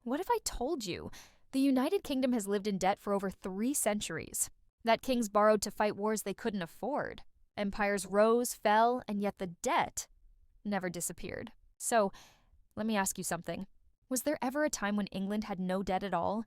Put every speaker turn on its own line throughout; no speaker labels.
What if I told you the United Kingdom has lived in debt for over 3 centuries? That kings borrowed to fight wars they couldn't afford. Empires rose, fell, and yet the debt never disappeared. So, let me ask you something. Was there ever a time when England had no debt at all?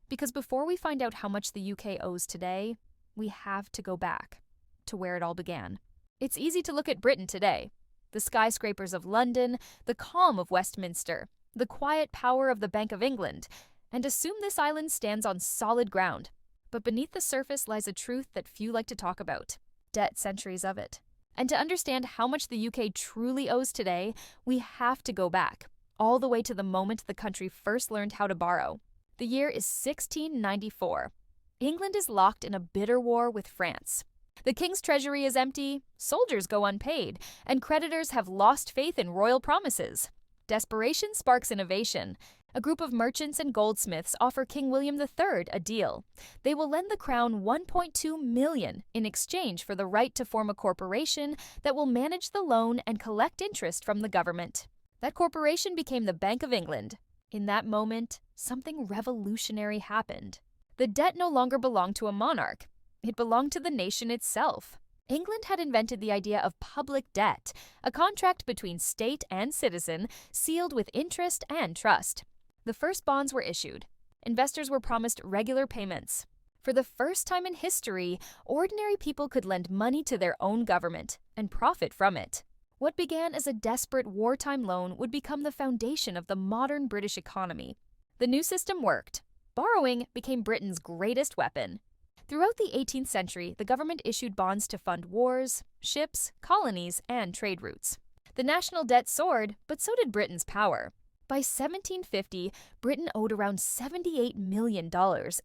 Because before we find out how much the UK owes today, we have to go back to where it all began. It's easy to look at Britain today. The skyscrapers of London, the calm of Westminster, the quiet power of the Bank of England, and assume this island stands on solid ground. But beneath the surface lies a truth that few like to talk about: debt, centuries of it. And to understand how much the UK truly owes today, we have to go back, all the way to the moment the country first learned how to borrow. The year is 1694. England is locked in a bitter war with France. The king's treasury is empty, soldiers go unpaid, and creditors have lost faith in royal promises. Desperation sparks innovation. A group of merchants and goldsmiths offer King William III a deal. They will lend the crown $1.2 million in exchange for the right to form a corporation that will manage the loan and collect interest from the government. That corporation became the Bank of England. In that moment, something revolutionary happened. The debt no longer belonged to a monarch. It belonged to the nation itself. England had invented the idea of public debt, a contract between state and citizen, sealed with interest and trust. The first bonds were issued. Investors were promised regular payments. For the first time in history, ordinary people could lend money to their own government and profit from it. What began as a desperate wartime loan would become the foundation of the modern British economy. The new system worked. Borrowing became Britain's greatest weapon. Throughout the 18th century, the government issued bonds to fund wars, ships, colonies, and trade routes. The national debt soared, but so did Britain's power. By 1750, Britain owed around $78 million,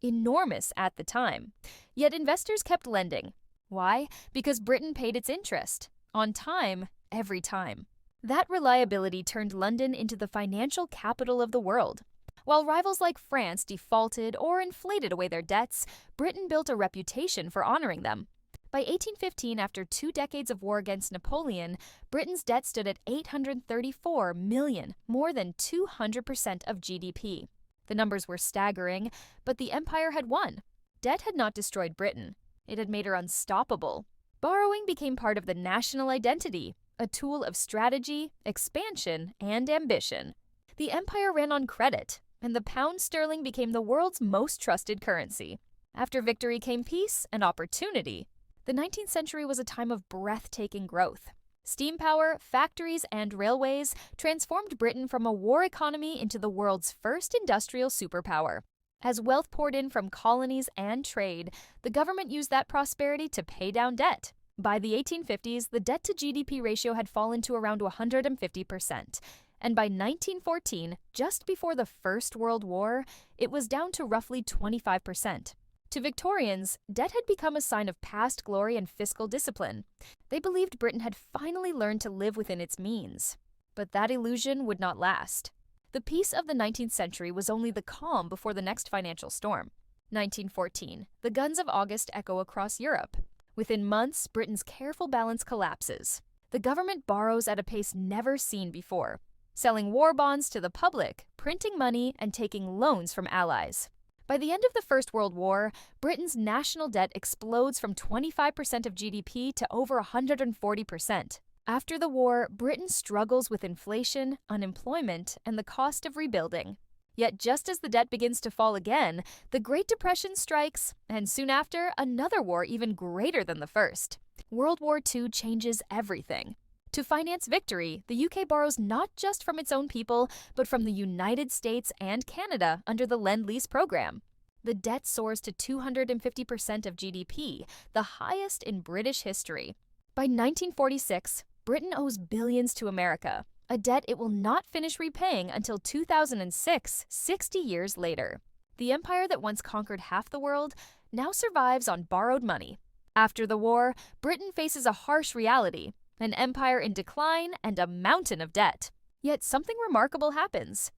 enormous at the time. Yet investors kept lending. Why? Because Britain paid its interest. On time, every time. That reliability turned London into the financial capital of the world. While rivals like France defaulted or inflated away their debts, Britain built a reputation for honoring them. By 1815, after 2 decades of war against Napoleon, Britain's debt stood at $834 million, more than 200% of GDP. The numbers were staggering, but the empire had won. Debt had not destroyed Britain. It had made her unstoppable. Borrowing became part of the national identity, a tool of strategy, expansion, and ambition. The empire ran on credit, and the pound sterling became the world's most trusted currency. After victory came peace and opportunity. The 19th century was a time of breathtaking growth. Steam power, factories, and railways transformed Britain from a war economy into the world's first industrial superpower. As wealth poured in from colonies and trade, the government used that prosperity to pay down debt. By the 1850s, the debt-to-GDP ratio had fallen to around 150%. And by 1914, just before the First World War, it was down to roughly 25%. To Victorians, debt had become a sign of past glory and fiscal discipline. They believed Britain had finally learned to live within its means. But that illusion would not last. The peace of the 19th century was only the calm before the next financial storm. 1914. The guns of August echo across Europe. Within months, Britain's careful balance collapses. The government borrows at a pace never seen before, selling war bonds to the public, printing money, and taking loans from allies. By the end of the First World War, Britain's national debt explodes from 25% of GDP to over 140%. After the war, Britain struggles with inflation, unemployment, and the cost of rebuilding. Yet just as the debt begins to fall again, the Great Depression strikes, and soon after, another war even greater than the first. World War II changes everything. To finance victory, the UK borrows not just from its own people, but from the United States and Canada under the Lend-Lease program. The debt soars to 250% of GDP, the highest in British history. By 1946, Britain owes billions to America, a debt it will not finish repaying until 2006, 60 years later. The empire that once conquered half the world now survives on borrowed money. After the war, Britain faces a harsh reality: an empire in decline, and a mountain of debt. Yet something remarkable happens.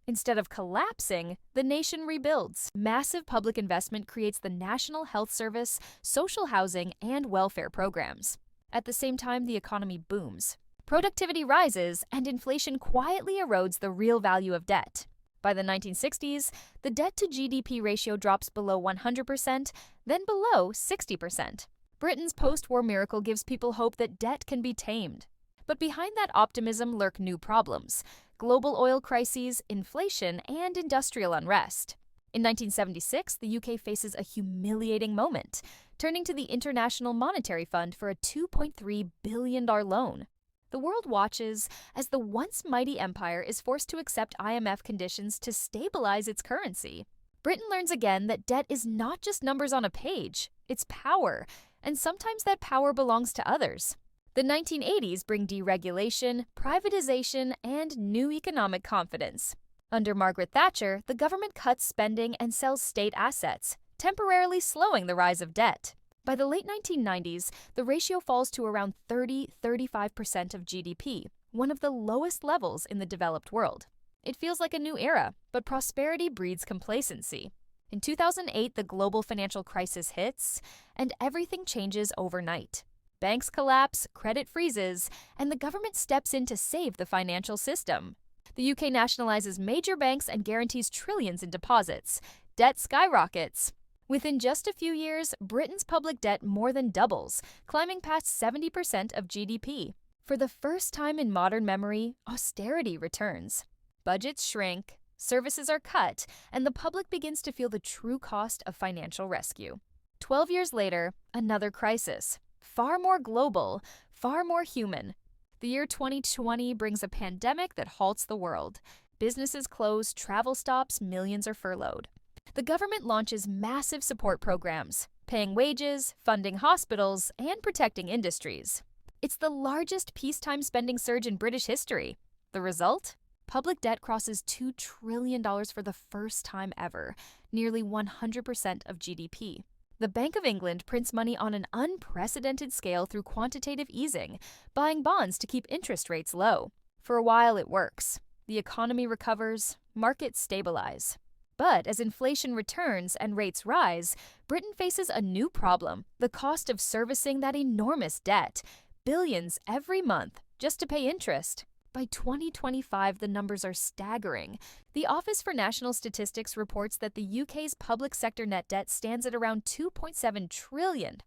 Instead of collapsing, the nation rebuilds. Massive public investment creates the National Health Service, social housing, and welfare programs. At the same time, the economy booms. Productivity rises, and inflation quietly erodes the real value of debt. By the 1960s, the debt-to-GDP ratio drops below 100%, then below 60%. Britain's post-war miracle gives people hope that debt can be tamed. But behind that optimism lurk new problems: global oil crises, inflation, and industrial unrest. In 1976, the UK faces a humiliating moment, turning to the International Monetary Fund for a $2.3 billion loan. The world watches as the once mighty empire is forced to accept IMF conditions to stabilize its currency. Britain learns again that debt is not just numbers on a page, it's power, and sometimes that power belongs to others. The 1980s bring deregulation, privatization, and new economic confidence. Under Margaret Thatcher, the government cuts spending and sells state assets, temporarily slowing the rise of debt. By the late 1990s, the ratio falls to around 30–35% of GDP, one of the lowest levels in the developed world. It feels like a new era, but prosperity breeds complacency. In 2008, the global financial crisis hits, and everything changes overnight. Banks collapse, credit freezes, and the government steps in to save the financial system. The UK nationalizes major banks and guarantees trillions in deposits. Debt skyrockets. Within just a few years, Britain's public debt more than doubles, climbing past 70% of GDP. For the first time in modern memory, austerity returns. Budgets shrink, services are cut, and the public begins to feel the true cost of financial rescue. 12 years later, another crisis. Far more global, far more human. The year 2020 brings a pandemic that halts the world. Businesses close, travel stops, millions are furloughed. The government launches massive support programs, paying wages, funding hospitals, and protecting industries. It's the largest peacetime spending surge in British history. The result? Public debt crosses $2 trillion for the first time ever, nearly 100% of GDP. The Bank of England prints money on an unprecedented scale through quantitative easing, buying bonds to keep interest rates low. For a while it works. The economy recovers, markets stabilize. But as inflation returns and rates rise, Britain faces a new problem: the cost of servicing that enormous debt, billions every month, just to pay interest. By 2025, the numbers are staggering. The Office for National Statistics reports that the UK's public sector net debt stands at around $2.7 trillion,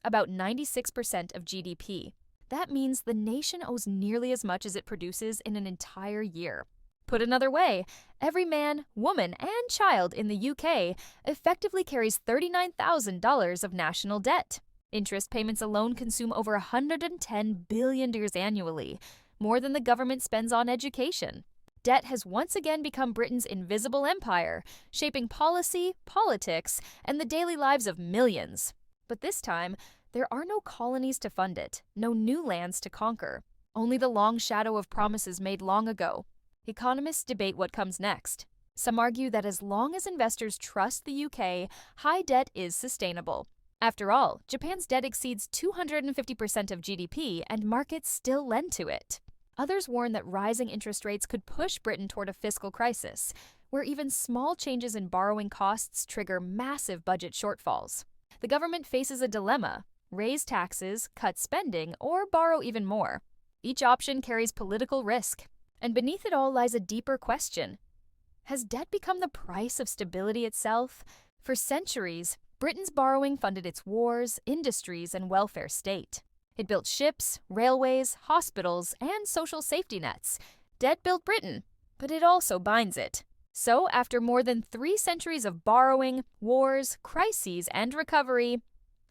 about 96% of GDP. That means the nation owes nearly as much as it produces in an entire year. Put another way, every man, woman, and child in the UK effectively carries $39,000 of national debt. Interest payments alone consume over $110 billion annually, more than the government spends on education. Debt has once again become Britain's invisible empire, shaping policy, politics, and the daily lives of millions. But this time, there are no colonies to fund it, no new lands to conquer, only the long shadow of promises made long ago. Economists debate what comes next. Some argue that as long as investors trust the UK, high debt is sustainable. After all, Japan's debt exceeds 250% of GDP, and markets still lend to it. Others warn that rising interest rates could push Britain toward a fiscal crisis, where even small changes in borrowing costs trigger massive budget shortfalls. The government faces a dilemma: raise taxes, cut spending, or borrow even more. Each option carries political risk. And beneath it all lies a deeper question. Has debt become the price of stability itself? For centuries, Britain's borrowing funded its wars, industries, and welfare state. It built ships, railways, hospitals, and social safety nets. Debt built Britain, but it also binds it. So, after more than 3 centuries of borrowing, wars, crises, and recovery,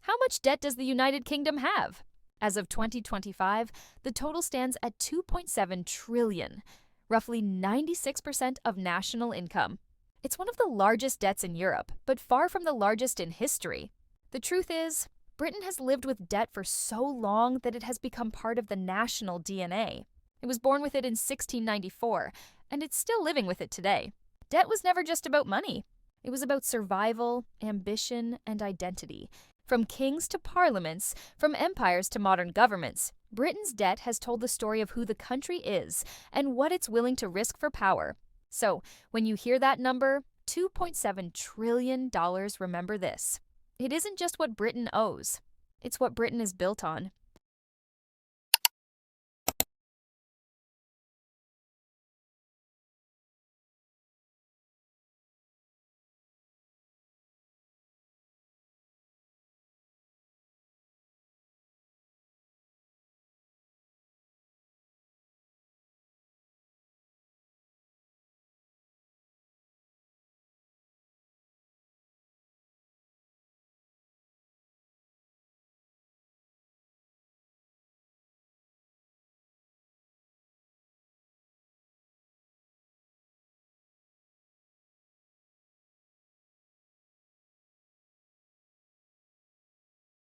how much debt does the United Kingdom have? As of 2025, the total stands at $2.7 trillion, roughly 96% of national income. It's one of the largest debts in Europe, but far from the largest in history. The truth is, Britain has lived with debt for so long that it has become part of the national DNA. It was born with it in 1694, and it's still living with it today. Debt was never just about money. It was about survival, ambition, and identity. From kings to parliaments, from empires to modern governments, Britain's debt has told the story of who the country is and what it's willing to risk for power. So, when you hear that number, $2.7 trillion, remember this. It isn't just what Britain owes. It's what Britain is built on.